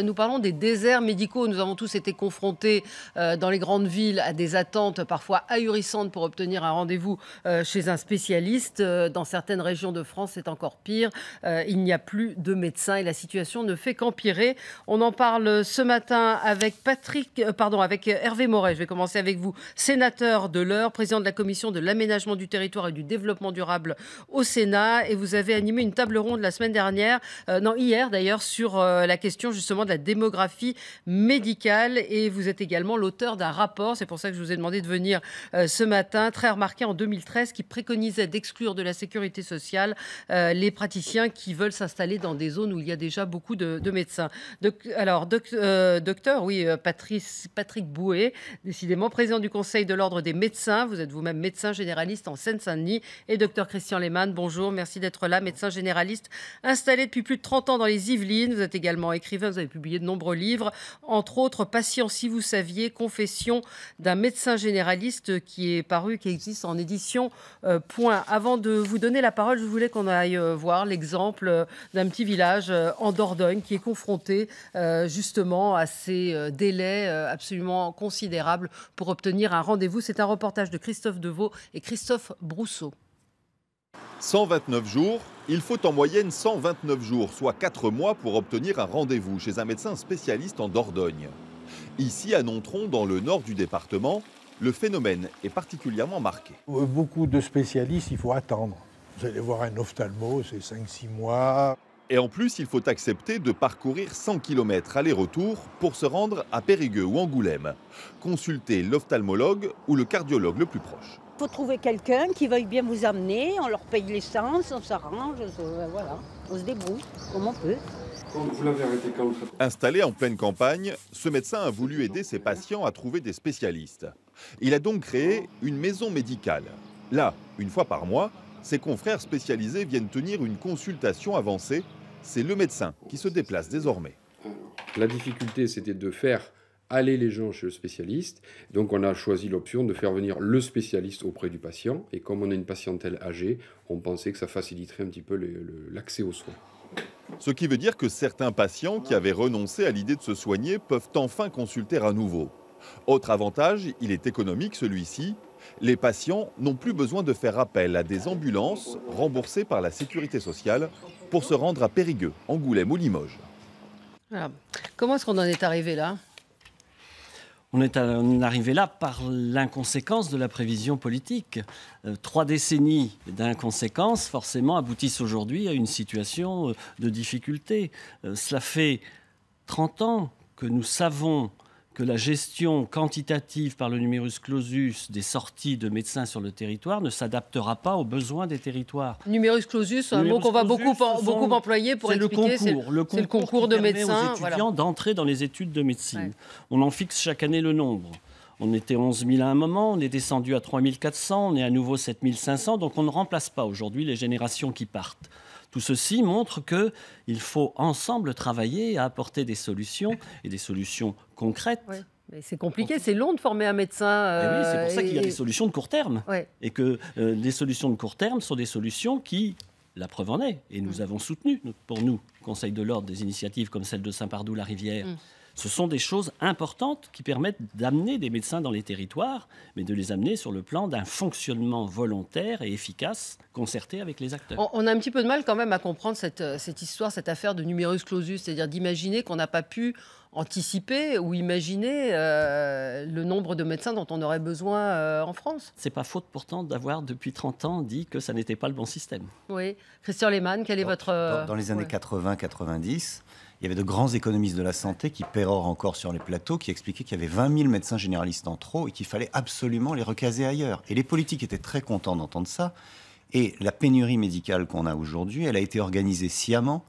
Nous parlons des déserts médicaux. Nous avons tous été confrontés dans les grandes villes à des attentes parfois ahurissantes pour obtenir un rendez-vous chez un spécialiste. Dans certaines régions de France, c'est encore pire. Il n'y a plus de médecins et la situation ne fait qu'empirer. On en parle ce matin avec avec Hervé Moret. Je vais commencer avec vous, sénateur de l'Eure, président de la commission de l'aménagement du territoire et du développement durable au Sénat. Et vous avez animé une table ronde la semaine dernière, hier d'ailleurs, sur la question justement de la démographie médicale, et vous êtes également l'auteur d'un rapport, c'est pour ça que je vous ai demandé de venir ce matin, très remarqué en 2013, qui préconisait d'exclure de la sécurité sociale les praticiens qui veulent s'installer dans des zones où il y a déjà beaucoup de médecins. Docteur, Patrick Bouet, décidément président du Conseil de l'Ordre des médecins, vous êtes vous-même médecin généraliste en Seine-Saint-Denis, et docteur Christian Lehmann, bonjour, merci d'être là, médecin généraliste installé depuis plus de 30 ans dans les Yvelines, vous êtes également écrivain, vous avez publié de nombreux livres, entre autres Patient si vous saviez, confession d'un médecin généraliste, qui existe en édition Point. Avant de vous donner la parole, je voulais qu'on aille voir l'exemple d'un petit village en Dordogne qui est confronté justement à ces délais absolument considérables pour obtenir un rendez-vous. C'est un reportage de Christophe Deveau et Christophe Brousseau. 129 jours, il faut en moyenne 129 jours, soit 4 mois pour obtenir un rendez-vous chez un médecin spécialiste en Dordogne. Ici, à Nontron, dans le nord du département, le phénomène est particulièrement marqué. Beaucoup de spécialistes, il faut attendre. Vous allez voir un ophtalmo, c'est 5-6 mois. Et en plus, il faut accepter de parcourir 100 km aller-retour pour se rendre à Périgueux ou Angoulême. Consulter l'ophtalmologue ou le cardiologue le plus proche. Il faut trouver quelqu'un qui veuille bien vous amener, on leur paye l'essence, on s'arrange, voilà, on se débrouille comme on peut. Vous l'avez arrêté quand? Installé en pleine campagne, ce médecin a voulu aider ses patients à trouver des spécialistes. Il a donc créé une maison médicale. Là, une fois par mois, ses confrères spécialisés viennent tenir une consultation avancée. C'est le médecin qui se déplace désormais. La difficulté, c'était de faire aller les gens chez le spécialiste. Donc on a choisi l'option de faire venir le spécialiste auprès du patient. Et comme on a une patientèle âgée, on pensait que ça faciliterait un petit peu l'accès aux soins. Ce qui veut dire que certains patients qui avaient renoncé à l'idée de se soigner peuvent enfin consulter à nouveau. Autre avantage, il est économique celui-ci. Les patients n'ont plus besoin de faire appel à des ambulances remboursées par la sécurité sociale pour se rendre à Périgueux, Angoulême ou Limoges. Voilà. Comment est-ce qu'on en est arrivé là ? On est arrivé là par l'inconséquence de la prévision politique. 3 décennies d'inconséquence, forcément, aboutissent aujourd'hui à une situation de difficulté. Cela fait 30 ans que nous savons que la gestion quantitative par le numerus clausus des sorties de médecins sur le territoire ne s'adaptera pas aux besoins des territoires. Numerus clausus, un mot qu'on va beaucoup employer pour expliquer. C'est le concours de médecins. Aux étudiants d'entrer dans les études de médecine. Ouais. On en fixe chaque année le nombre. On était 11 000 à un moment, on est descendu à 3 400, on est à nouveau 7 500, donc on ne remplace pas aujourd'hui les générations qui partent. Tout ceci montre qu'il faut ensemble travailler à apporter des solutions, et des solutions concrètes. Oui. Mais c'est compliqué, c'est long de former un médecin. Oui, c'est pour ça qu'il y a des solutions de court terme. Ouais. Et que les solutions de court terme sont des solutions qui, la preuve en est, et nous avons soutenu, pour nous, Conseil de l'Ordre, des initiatives comme celle de Saint-Pardoux-la-Rivière. Ce sont des choses importantes qui permettent d'amener des médecins dans les territoires, mais de les amener sur le plan d'un fonctionnement volontaire et efficace, concerté avec les acteurs. On a un petit peu de mal quand même à comprendre cette histoire, cette affaire de numerus clausus, c'est-à-dire d'imaginer qu'on n'a pas pu anticiper ou imaginer le nombre de médecins dont on aurait besoin en France. C'est pas faute pourtant d'avoir depuis 30 ans dit que ça n'était pas le bon système. Oui. Christian Lehmann, quel est votre... Dans les années 80-90, il y avait de grands économistes de la santé qui pérorent encore sur les plateaux, qui expliquaient qu'il y avait 20 000 médecins généralistes en trop et qu'il fallait absolument les recaser ailleurs. Et les politiques étaient très contents d'entendre ça. Et la pénurie médicale qu'on a aujourd'hui, elle a été organisée sciemment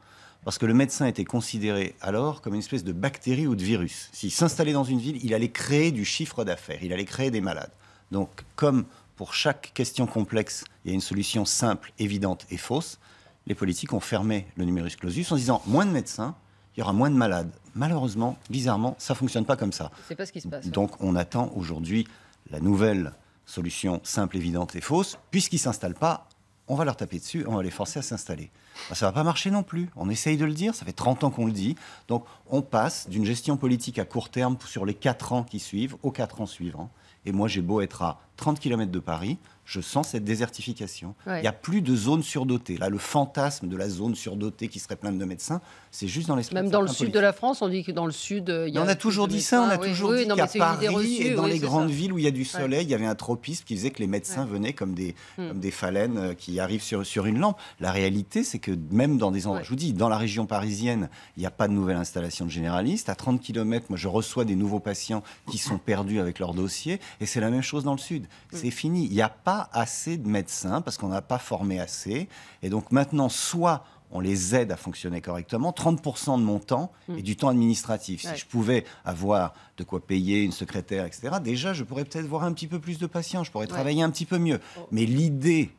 parce que le médecin était considéré alors comme une espèce de bactérie ou de virus. S'il s'installait dans une ville, il allait créer du chiffre d'affaires, il allait créer des malades. Donc, comme pour chaque question complexe, il y a une solution simple, évidente et fausse, les politiques ont fermé le numerus clausus en disant moins de médecins, il y aura moins de malades. Malheureusement, bizarrement, ça ne fonctionne pas comme ça. C'est pas ce qui se passe. Donc on attend aujourd'hui la nouvelle solution simple, évidente et fausse, puisqu'il ne s'installe pas on va leur taper dessus, on va les forcer à s'installer. Ben, ça ne va pas marcher non plus. On essaye de le dire, ça fait 30 ans qu'on le dit. Donc on passe d'une gestion politique à court terme sur les 4 ans qui suivent aux 4 ans suivants. Et moi, j'ai beau être à 30 km de Paris, je sens cette désertification. Il n'y a plus de zone surdotée. Là, le fantasme de la zone surdotée qui serait pleine de médecins, c'est juste dans l'esprit. Même dans le sud de la France, on dit que dans le sud, il y a... On a toujours dit ça, on a toujours dit qu'à Paris reçue, et dans les grandes ça. villes où il y a du soleil, il y avait un tropisme qui faisait que les médecins venaient comme des phalènes qui arrivent sur une lampe. La réalité, c'est que même dans des endroits, je vous dis, dans la région parisienne, il n'y a pas de nouvelle installation de généralistes. À 30 km, moi, je reçois des nouveaux patients qui sont perdus avec leur dossier. Et c'est la même chose dans le sud. C'est fini. Il n'y a pas assez de médecins parce qu'on n'a pas formé assez. Et donc maintenant, soit on les aide à fonctionner correctement, 30% de mon temps et du temps administratif. Si je pouvais avoir de quoi payer une secrétaire, etc., déjà, je pourrais peut-être voir un petit peu plus de patients, je pourrais travailler un petit peu mieux. Mais l'idée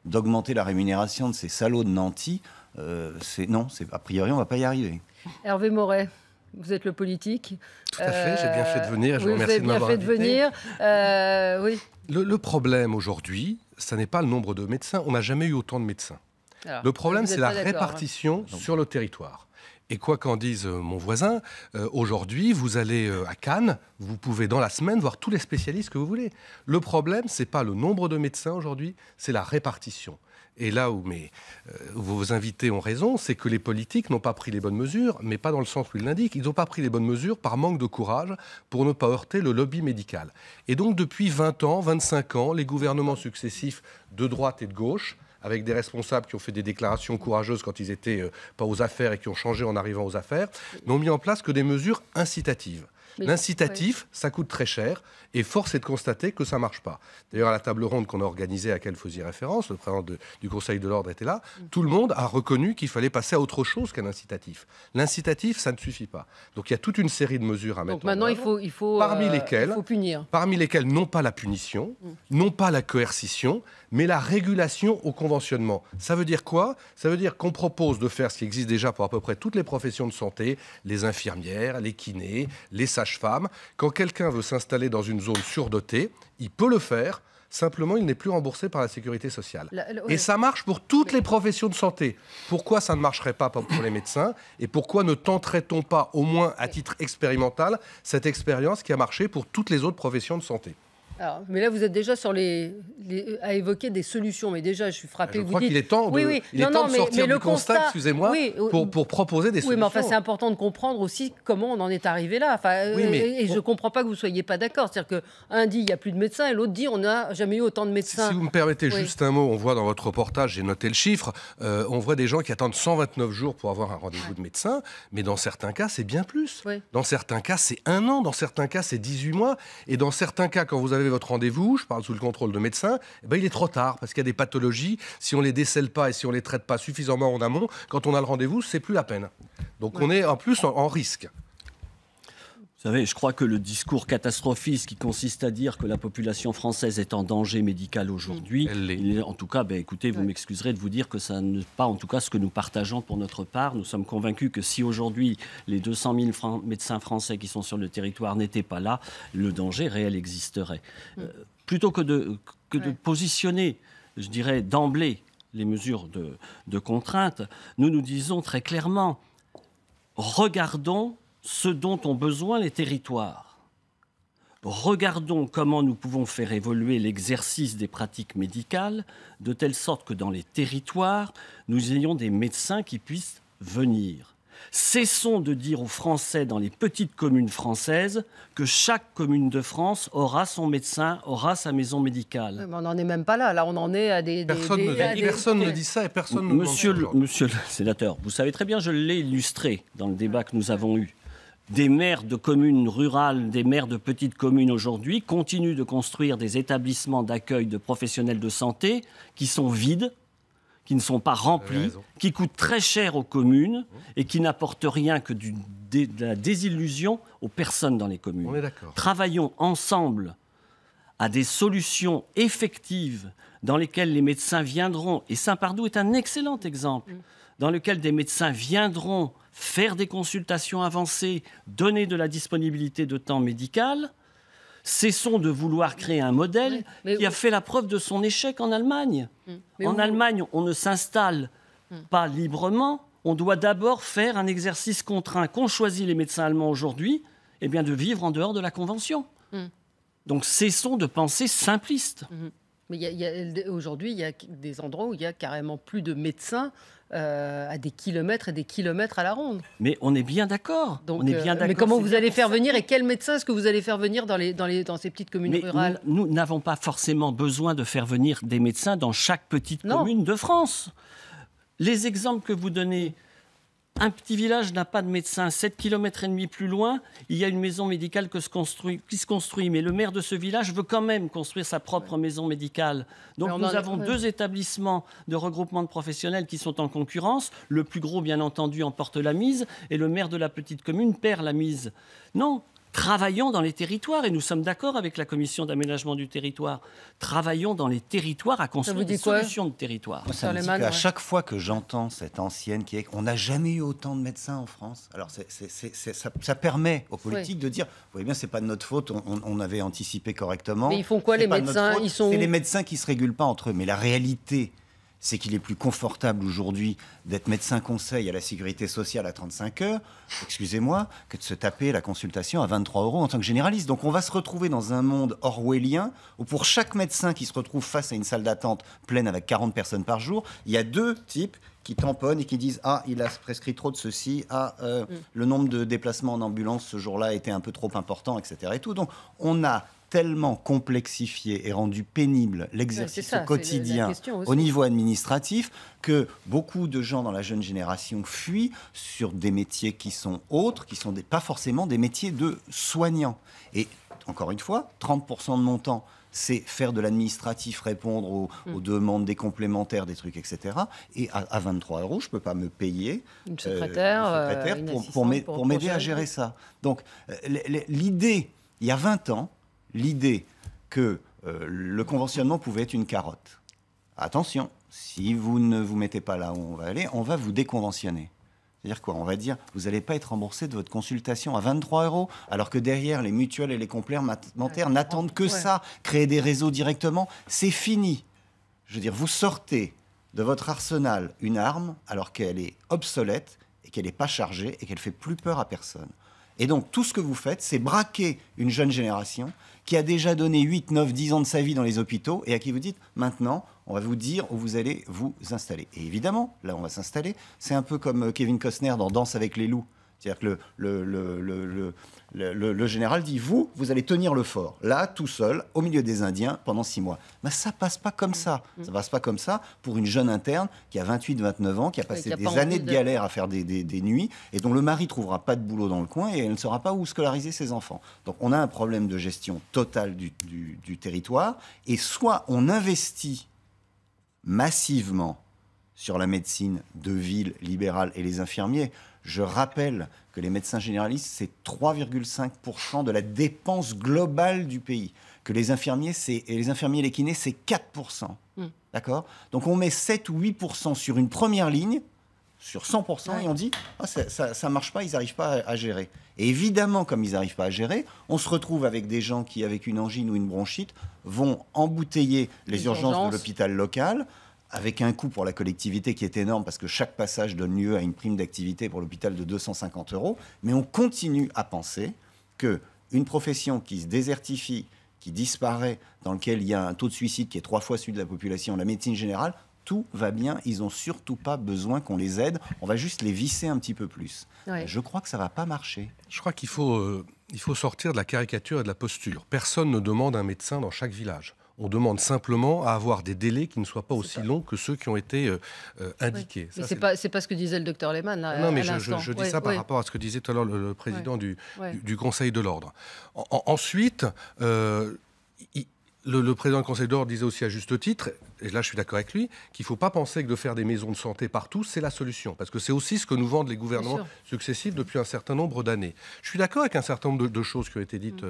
d'augmenter la rémunération de ces salauds de nantis, a priori, on ne va pas y arriver. Hervé Moret, vous êtes le politique. Tout à fait, j'ai bien fait de venir. Je vous remercie de m'avoir invité. Vous avez bien fait de venir. Oui. Le problème aujourd'hui, ce n'est pas le nombre de médecins. On n'a jamais eu autant de médecins. Alors, le problème, c'est la répartition sur le territoire. Et quoi qu'en dise mon voisin, aujourd'hui, vous allez à Cannes, vous pouvez dans la semaine voir tous les spécialistes que vous voulez. Le problème, ce n'est pas le nombre de médecins aujourd'hui, c'est la répartition. Et là où vos invités ont raison, c'est que les politiques n'ont pas pris les bonnes mesures, mais pas dans le sens où ils l'indiquent. Ils n'ont pas pris les bonnes mesures par manque de courage pour ne pas heurter le lobby médical. Et donc depuis 20 ans, 25 ans, les gouvernements successifs de droite et de gauche, avec des responsables qui ont fait des déclarations courageuses quand ils n'étaient pas aux affaires et qui ont changé en arrivant aux affaires, n'ont mis en place que des mesures incitatives. L'incitatif, ça coûte très cher et force est de constater que ça ne marche pas. D'ailleurs, à la table ronde qu'on a organisée à laquelle vous faisiez référence, le président du Conseil de l'Ordre était là, tout le monde a reconnu qu'il fallait passer à autre chose qu'un incitatif. L'incitatif, ça ne suffit pas. Donc il y a toute une série de mesures à mettre en œuvre. Donc maintenant, il faut punir. Parmi lesquelles, non pas la punition, non pas la coercition, mais la régulation au conventionnement. Ça veut dire quoi? Ça veut dire qu'on propose de faire ce qui existe déjà pour à peu près toutes les professions de santé, les infirmières, les kinés, les sages-femmes. Quand quelqu'un veut s'installer dans une zone surdotée, il peut le faire. Simplement, il n'est plus remboursé par la sécurité sociale. Et ça marche pour toutes les professions de santé. Pourquoi ça ne marcherait pas pour les médecins? Et pourquoi ne tenterait-on pas, au moins à titre expérimental, cette expérience qui a marché pour toutes les autres professions de santé? Alors, mais là, vous êtes déjà sur à évoquer des solutions. Mais déjà, je suis frappée. Je crois qu'il est temps de, de sortir du constat, excusez-moi, pour proposer des solutions. Oui, mais enfin, c'est important de comprendre aussi comment on en est arrivé là. Enfin, je ne comprends pas que vous ne soyez pas d'accord. C'est-à-dire qu'un dit il n'y a plus de médecins et l'autre dit on n'a jamais eu autant de médecins. Si vous me permettez juste un mot, on voit dans votre reportage, j'ai noté le chiffre, on voit des gens qui attendent 129 jours pour avoir un rendez-vous de médecin, mais dans certains cas, c'est bien plus. Dans certains cas, c'est 1 an, dans certains cas, c'est 18 mois, et dans certains cas, quand vous avez votre rendez-vous, je parle sous le contrôle de médecin, il est trop tard parce qu'il y a des pathologies. Si on les décèle pas et si on les traite pas suffisamment en amont, quand on a le rendez-vous, c'est plus la peine. Donc on est en plus en risque. Vous savez, je crois que le discours catastrophiste qui consiste à dire que la population française est en danger médical aujourd'hui, en tout cas, écoutez, vous m'excuserez de vous dire que ça n'est pas en tout cas ce que nous partageons pour notre part. Nous sommes convaincus que si aujourd'hui les 200 000 médecins français qui sont sur le territoire n'étaient pas là, le danger réel existerait. Plutôt que de positionner, je dirais, d'emblée les mesures de contrainte, nous disons très clairement, regardons ce dont ont besoin les territoires. Regardons comment nous pouvons faire évoluer l'exercice des pratiques médicales de telle sorte que dans les territoires, nous ayons des médecins qui puissent venir. Cessons de dire aux Français dans les petites communes françaises que chaque commune de France aura son médecin, aura sa maison médicale. Mais on n'en est même pas là. Là, on en est à des... Personne ne dit ça et personne ne Monsieur le sénateur, vous savez très bien, je l'ai illustré dans le débat que nous avons eu. Des maires de communes rurales, des maires de petites communes aujourd'hui continuent de construire des établissements d'accueil de professionnels de santé qui sont vides, qui ne sont pas remplis, qui coûtent très cher aux communes et qui n'apportent rien que de la désillusion aux personnes dans les communes. On est d'accord. Travaillons ensemble à des solutions effectives dans lesquelles les médecins viendront, et Saint-Pardoux est un excellent exemple, dans lequel des médecins viendront faire des consultations avancées, donner de la disponibilité de temps médical. Cessons de vouloir créer un modèle qui a fait la preuve de son échec en Allemagne. En Allemagne, on ne s'installe pas librement. On doit d'abord faire un exercice contraint qu'ont choisi les médecins allemands aujourd'hui, eh bien de vivre en dehors de la Convention. Donc cessons de penser simpliste. Mais aujourd'hui, il y a des endroits où il y a carrément plus de médecins à des kilomètres et des kilomètres à la ronde. Mais on est bien d'accord. Mais comment vous allez faire venir et quel médecin est-ce que vous allez faire venir dans ces petites communes rurales ? Nous n'avons pas forcément besoin de faire venir des médecins dans chaque petite commune de France. Les exemples que vous donnez, un petit village n'a pas de médecin. 7,5 km plus loin, il y a une maison médicale qui se construit. Mais le maire de ce village veut quand même construire sa propre maison médicale. Donc nous avons 2 établissements de regroupement de professionnels qui sont en concurrence. Le plus gros, bien entendu, emporte la mise et le maire de la petite commune perd la mise. Non. Travaillons dans les territoires, et nous sommes d'accord avec la Commission d'aménagement du territoire. Travaillons dans les territoires à construire des solutions de territoire. Ça me dit qu'à chaque fois que j'entends cette ancienne qui est on n'a jamais eu autant de médecins en France. Alors ça permet aux politiques de dire, vous voyez bien, c'est pas de notre faute, on avait anticipé correctement. Mais ils font quoi les médecins ? C'est les médecins qui se régulent pas entre eux. Mais la réalité, c'est qu'il est plus confortable aujourd'hui d'être médecin conseil à la sécurité sociale à 35 heures, excusez-moi, que de se taper la consultation à 23 € en tant que généraliste. Donc on va se retrouver dans un monde orwellien où pour chaque médecin qui se retrouve face à une salle d'attente pleine avec 40 personnes par jour, il y a 2 types qui tamponnent et qui disent « Ah, il a prescrit trop de ceci. Ah, le nombre de déplacements en ambulance ce jour-là était un peu trop important, etc. » et tout. Donc on a tellement complexifié et rendu pénible l'exercice au quotidien au niveau administratif que beaucoup de gens dans la jeune génération fuient sur des métiers qui sont autres, qui sont pas forcément des métiers de soignants. Et encore une fois, 30% de mon temps, c'est faire de l'administratif, répondre aux demandes des complémentaires, des trucs, etc. Et à 23 €, je ne peux pas me payer une secrétaire pour m'aider à gérer ça. Donc l'idée, il y a 20 ans, l'idée que le conventionnement pouvait être une carotte. Attention, si vous ne vous mettez pas là où on va aller, on va vous déconventionner. C'est-à-dire quoi ? On va dire, vous n'allez pas être remboursé de votre consultation à 23 €, alors que derrière, les mutuelles et les complémentaires n'attendent que ça. Créer des réseaux directement, c'est fini. Je veux dire, vous sortez de votre arsenal une arme alors qu'elle est obsolète et qu'elle n'est pas chargée et qu'elle ne fait plus peur à personne. Et donc, tout ce que vous faites, c'est braquer une jeune génération qui a déjà donné 8, 9, 10 ans de sa vie dans les hôpitaux et à qui vous dites, maintenant, on va vous dire où vous allez vous installer. Et évidemment, là, on va s'installer. C'est un peu comme Kevin Costner dans Danse avec les loups. C'est-à-dire que le général dit, vous allez tenir le fort, là, tout seul, au milieu des Indiens, pendant 6 mois. Mais ça passe pas comme ça. Ça passe pas comme ça pour une jeune interne qui a 28, 29 ans, qui a passé des années de galère à faire des nuits, et dont le mari trouvera pas de boulot dans le coin, et elle ne saura pas où scolariser ses enfants. Donc on a un problème de gestion totale du territoire, et soit on investit massivement sur la médecine de ville libérale et les infirmiers. Je rappelle que les médecins généralistes, c'est 3,5% de la dépense globale du pays. Que les infirmiers et les kinés, c'est 4%. D'accord ? Donc on met 7 ou 8% sur une première ligne, sur 100%, et on dit « ça ne marche pas, ils n'arrivent pas à gérer ». Et évidemment, comme ils n'arrivent pas à gérer, on se retrouve avec des gens qui, avec une angine ou une bronchite, vont embouteiller les urgences de l'hôpital local, avec un coût pour la collectivité qui est énorme parce que chaque passage donne lieu à une prime d'activité pour l'hôpital de 250 €. Mais on continue à penser qu'une profession qui se désertifie, qui disparaît, dans laquelle il y a un taux de suicide qui est 3 fois celui de la population, la médecine générale, tout va bien. Ils n'ont surtout pas besoin qu'on les aide. On va juste les visser un petit peu plus. Ouais. Je crois que ça ne va pas marcher. Je crois qu'il faut sortir de la caricature et de la posture. Personne ne demande un médecin dans chaque village. On demande simplement à avoir des délais qui ne soient pas aussi longs que ceux qui ont été indiqués. Oui. Mais c'est pas ce que disait le docteur Lehmann. Là, non, mais je dis ça par rapport à ce que disait tout à l'heure le président du Conseil de l'Ordre. Ensuite, le président du Conseil de l'Ordre disait aussi à juste titre, et là je suis d'accord avec lui, qu'il ne faut pas penser que de faire des maisons de santé partout, c'est la solution. Parce que c'est aussi ce que nous vendent les gouvernements successifs depuis un certain nombre d'années. Je suis d'accord avec un certain nombre de choses qui ont été dites.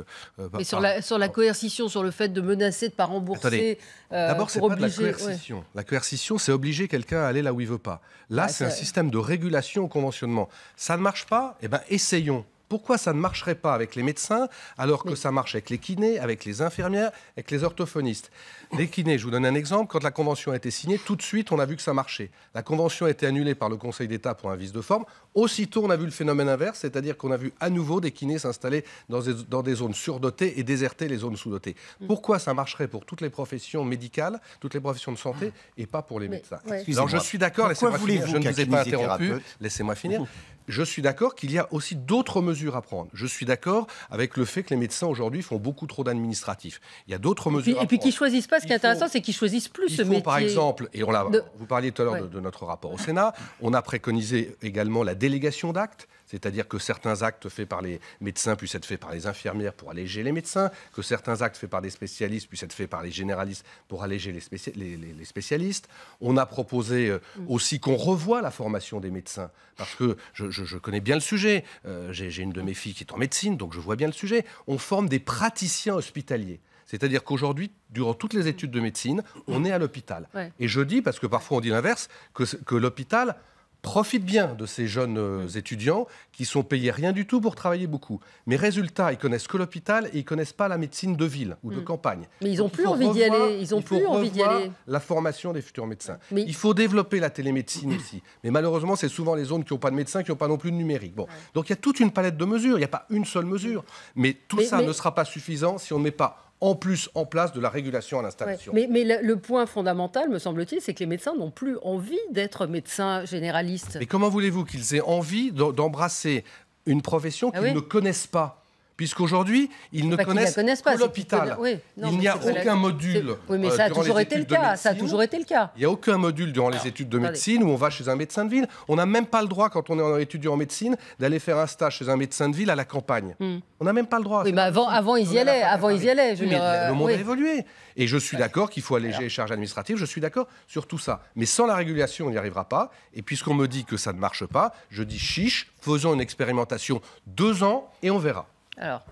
Mais sur la coercition, sur le fait de menacer de ne pas rembourser... Attendez, d'abord, c'est pas de la coercition. La coercition, c'est obliger quelqu'un à aller là où il ne veut pas. Là, c'est un système de régulation au conventionnement. Ça ne marche pas, eh ben, essayons Pourquoi ça ne marcherait pas avec les médecins alors que ça marche avec les kinés, avec les infirmières, avec les orthophonistes? Les kinés, je vous donne un exemple. Quand la convention a été signée, tout de suite, on a vu que ça marchait. La convention a été annulée par le Conseil d'État pour un vice de forme. Aussitôt, on a vu le phénomène inverse, c'est-à-dire qu'on a vu à nouveau des kinés s'installer dans des zones surdotées et déserter les zones sous-dotées. Pourquoi ça marcherait pour toutes les professions médicales, toutes les professions de santé, et pas pour les médecins? Alors, je suis d'accord, laissez-moi finir, je ne vous ai pas interrompu, laissez-moi finir. Je suis d'accord qu'il y a aussi d'autres mesures à prendre. Je suis d'accord avec le fait que les médecins aujourd'hui font beaucoup trop d'administratifs. Il y a d'autres mesures à prendre. Et puis qu'ils choisissent pas, ce qui est intéressant, c'est qu'ils choisissent plus ce métier. Par exemple, et vous parliez tout à l'heure de notre rapport au Sénat, on a préconisé également la délégation d'actes, c'est-à-dire que certains actes faits par les médecins puissent être faits par les infirmières pour alléger les médecins, que certains actes faits par des spécialistes puissent être faits par les généralistes pour alléger les spécialistes. On a proposé aussi qu'on revoie la formation des médecins, parce que je connais bien le sujet. J'ai une de mes filles qui est en médecine, donc je vois bien le sujet. On forme des praticiens hospitaliers. C'est-à-dire qu'aujourd'hui, durant toutes les études de médecine, on est à l'hôpital. Ouais. Et je dis, parce que parfois on dit l'inverse, que l'hôpital profite bien de ces jeunes étudiants qui sont payés rien du tout pour travailler beaucoup. Mais résultat, ils connaissent que l'hôpital et ils connaissent pas la médecine de ville ou de campagne. Mais ils n'ont plus envie d'y aller. Ils ont plus envie d'y aller. La formation des futurs médecins. Mais il faut développer la télémédecine aussi. Mais malheureusement, c'est souvent les zones qui n'ont pas de médecins, qui n'ont pas non plus de numérique. Bon. Donc il y a toute une palette de mesures. Il n'y a pas une seule mesure. Mais tout ça ne sera pas suffisant si on ne met pas en place de la régulation à l'installation. Ouais. Mais le point fondamental, me semble-t-il, c'est que les médecins n'ont plus envie d'être médecins généralistes. Mais comment voulez-vous qu'ils aient envie d'embrasser une profession qu'ils ne connaissent pas ? Puisqu'aujourd'hui, ils ne connaissent pas l'hôpital. Il n'y a aucun module. Oui, mais ça a toujours été le cas. Ça a toujours été le cas. Il n'y a aucun module durant les études de médecine où on va chez un médecin de ville. On n'a même pas le droit, quand on est étudiant en médecine, d'aller faire un stage chez un médecin de ville à la campagne. On n'a même pas le droit. Oui, mais avant ils y allaient. Le monde a évolué. Et je suis d'accord qu'il faut alléger les charges administratives. Je suis d'accord sur tout ça. Mais sans la régulation, on n'y arrivera pas. Et puisqu'on me dit que ça ne marche pas, je dis chiche, faisons une expérimentation 2 ans et on verra. Alors,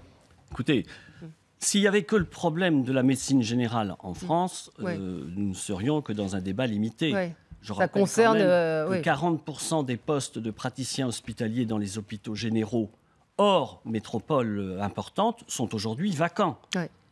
écoutez, s'il n'y avait que le problème de la médecine générale en France, nous ne serions que dans un débat limité. Je rappelle quand même que 40% des postes de praticiens hospitaliers dans les hôpitaux généraux hors métropole importante sont aujourd'hui vacants.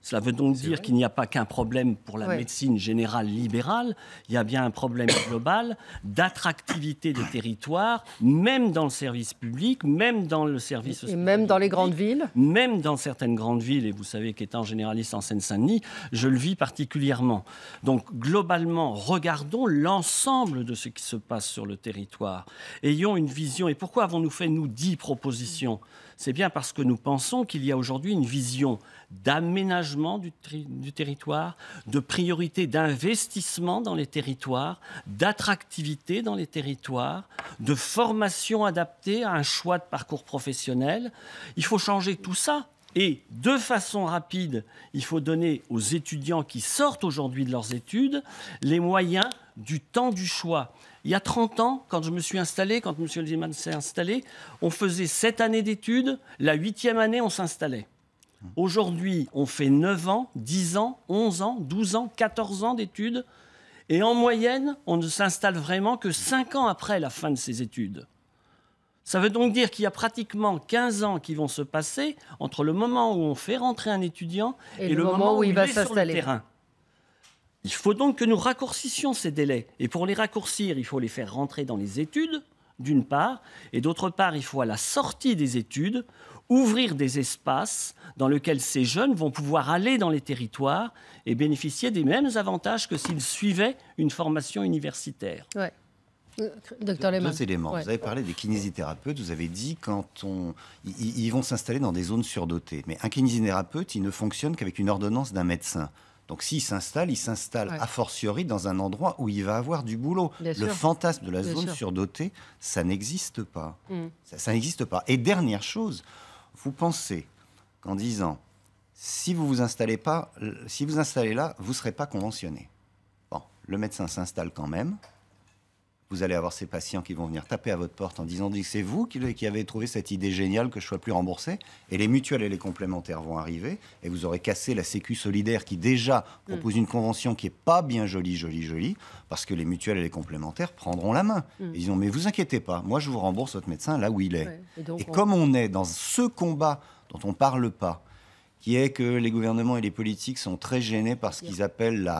Cela veut donc dire qu'il n'y a pas qu'un problème pour la médecine générale libérale, il y a bien un problème global d'attractivité des territoires, même dans le service public, même dans le service hospitalier. Et même dans les grandes villes ? Même dans certaines grandes villes, et vous savez qu'étant généraliste en Seine-Saint-Denis, je le vis particulièrement. Donc globalement, regardons l'ensemble de ce qui se passe sur le territoire. Ayons une vision. Et pourquoi avons-nous fait, nous, 10 propositions ? C'est bien parce que nous pensons qu'il y a aujourd'hui une vision d'aménagement du territoire, de priorité d'investissement dans les territoires, d'attractivité dans les territoires, de formation adaptée à un choix de parcours professionnel. Il faut changer tout ça. Et de façon rapide, il faut donner aux étudiants qui sortent aujourd'hui de leurs études les moyens du temps du choix. Il y a 30 ans, quand je me suis installé, quand M. Lieberman s'est installé, on faisait 7 années d'études, la 8e année, on s'installait. Aujourd'hui, on fait 9 ans, 10 ans, 11 ans, 12 ans, 14 ans d'études, et en moyenne, on ne s'installe vraiment que 5 ans après la fin de ses études. Ça veut donc dire qu'il y a pratiquement 15 ans qui vont se passer entre le moment où on fait rentrer un étudiant et le moment où il va s'installer sur le terrain. Il faut donc que nous raccourcissions ces délais. Et pour les raccourcir, il faut les faire rentrer dans les études, d'une part, et d'autre part, il faut à la sortie des études ouvrir des espaces dans lesquels ces jeunes vont pouvoir aller dans les territoires et bénéficier des mêmes avantages que s'ils suivaient une formation universitaire. Ouais. Docteur Lehmann. 2 éléments. Vous avez parlé des kinésithérapeutes. Vous avez dit ils vont s'installer dans des zones surdotées. Mais un kinésithérapeute, il ne fonctionne qu'avec une ordonnance d'un médecin. Donc s'il s'installe a fortiori dans un endroit où il va avoir du boulot. Le fantasme de la zone surdotée, ça n'existe pas. Ça n'existe pas. Et dernière chose, vous pensez qu'en disant si vous vous installez là, vous ne serez pas conventionné. Bon, le médecin s'installe quand même. vous allez avoir ces patients qui vont venir taper à votre porte en disant que c'est vous qui avez trouvé cette idée géniale que je ne sois plus remboursé. Et les mutuelles et les complémentaires vont arriver et vous aurez cassé la Sécu solidaire qui déjà propose une convention qui n'est pas bien jolie, parce que les mutuelles et les complémentaires prendront la main. Ils diront, mais vous inquiétez pas, moi je vous rembourse votre médecin là où il est. Ouais. Et comme on est dans ce combat dont on ne parle pas, qui est que les gouvernements et les politiques sont très gênés par ce qu'ils appellent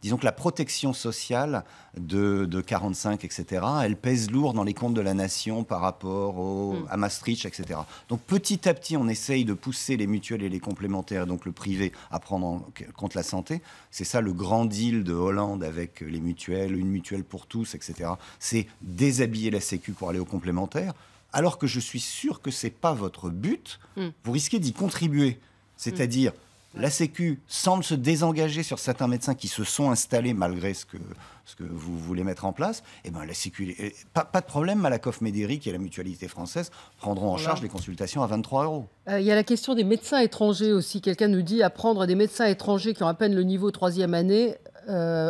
disons que la protection sociale de 45, etc., elle pèse lourd dans les comptes de la nation par rapport à Maastricht, etc. Donc petit à petit, on essaye de pousser les mutuelles et les complémentaires, donc le privé, à prendre en compte la santé. C'est ça le grand deal de Hollande avec les mutuelles, une mutuelle pour tous, etc. C'est déshabiller la Sécu pour aller aux complémentaires. Alors que je suis sûr que ce n'est pas votre but, vous risquez d'y contribuer. C'est-à-dire, la Sécu semble se désengager sur certains médecins qui se sont installés malgré ce que vous voulez mettre en place. Eh ben, la Sécu, pas de problème, Malakoff Médéric et la mutualité française prendront en charge les consultations à 23 €. Il y a la question des médecins étrangers aussi. Quelqu'un nous dit apprendre des médecins étrangers qui ont à peine le niveau 3e année.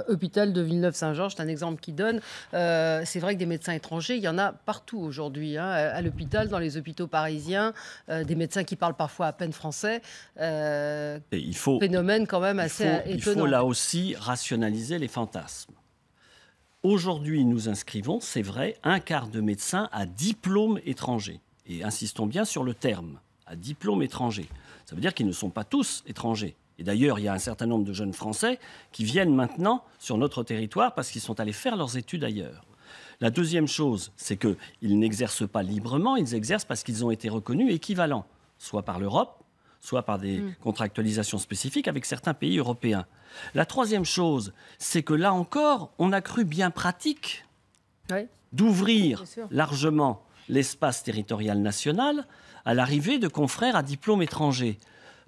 Hôpital de Villeneuve-Saint-Georges, c'est un exemple qui donne. C'est vrai que des médecins étrangers, il y en a partout aujourd'hui, à l'hôpital, dans les hôpitaux parisiens, des médecins qui parlent parfois à peine français. Phénomène quand même assez étonnant. Il faut là aussi rationaliser les fantasmes. Aujourd'hui, nous inscrivons, c'est vrai, un quart de médecins à diplôme étranger. Et insistons bien sur le terme, à diplôme étranger. Ça veut dire qu'ils ne sont pas tous étrangers. Et d'ailleurs, il y a un certain nombre de jeunes Français qui viennent maintenant sur notre territoire parce qu'ils sont allés faire leurs études ailleurs. La deuxième chose, c'est qu'ils n'exercent pas librement, ils exercent parce qu'ils ont été reconnus équivalents, soit par l'Europe, soit par des contractualisations spécifiques avec certains pays européens. La troisième chose, c'est que là encore, on a cru bien pratique d'ouvrir largement l'espace territorial national à l'arrivée de confrères à diplôme étranger.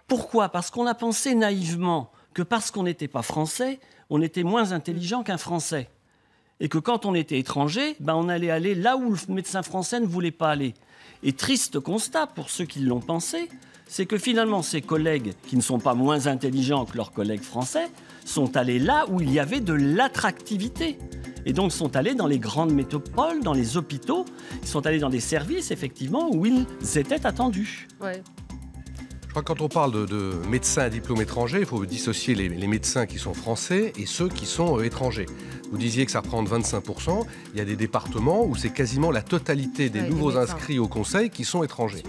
Pourquoi ? Parce qu'on a pensé naïvement que parce qu'on n'était pas français, on était moins intelligent qu'un Français. Et que quand on était étranger, on allait aller là où le médecin français ne voulait pas aller. Et triste constat pour ceux qui l'ont pensé, c'est que finalement ces collègues qui ne sont pas moins intelligents que leurs collègues français sont allés là où il y avait de l'attractivité. Et donc sont allés dans les grandes métropoles, dans les hôpitaux, ils sont allés dans des services effectivement où ils étaient attendus. Ouais. Quand on parle de médecins à diplôme étranger, il faut dissocier les médecins qui sont français et ceux qui sont étrangers. Vous disiez que ça représente 25%. Il y a des départements où c'est quasiment la totalité des nouveaux inscrits au Conseil qui sont étrangers.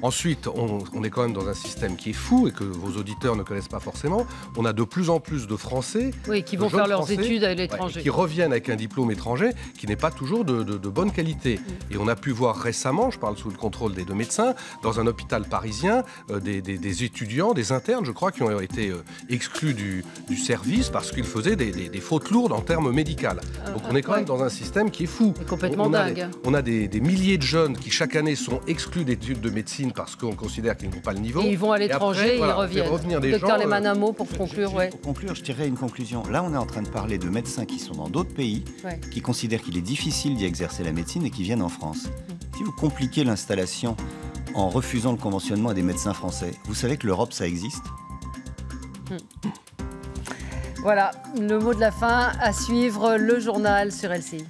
Ensuite, on est quand même dans un système qui est fou et que vos auditeurs ne connaissent pas forcément. On a de plus en plus de Français qui vont faire leurs études à l'étranger. Qui reviennent avec un diplôme étranger qui n'est pas toujours de bonne qualité. Et on a pu voir récemment, je parle sous le contrôle des deux médecins, dans un hôpital parisien, des étudiants, des internes, je crois, qui ont été exclus du service parce qu'ils faisaient des fautes lourdes en termes médicaux. Donc on est quand même dans un système qui est fou. C'est complètement dingue. On a des milliers de jeunes qui chaque année sont exclus d'études de médecine parce qu'on considère qu'ils n'ont pas le niveau. Et ils vont à l'étranger, ils reviennent. Docteur Lehmann, un mot pour conclure. Pour conclure, je dirais une conclusion. Là, on est en train de parler de médecins qui sont dans d'autres pays, qui considèrent qu'il est difficile d'y exercer la médecine et qui viennent en France. Si vous compliquez l'installation en refusant le conventionnement à des médecins français, vous savez que l'Europe, ça existe. Voilà, le mot de la fin, à suivre le journal sur LCI.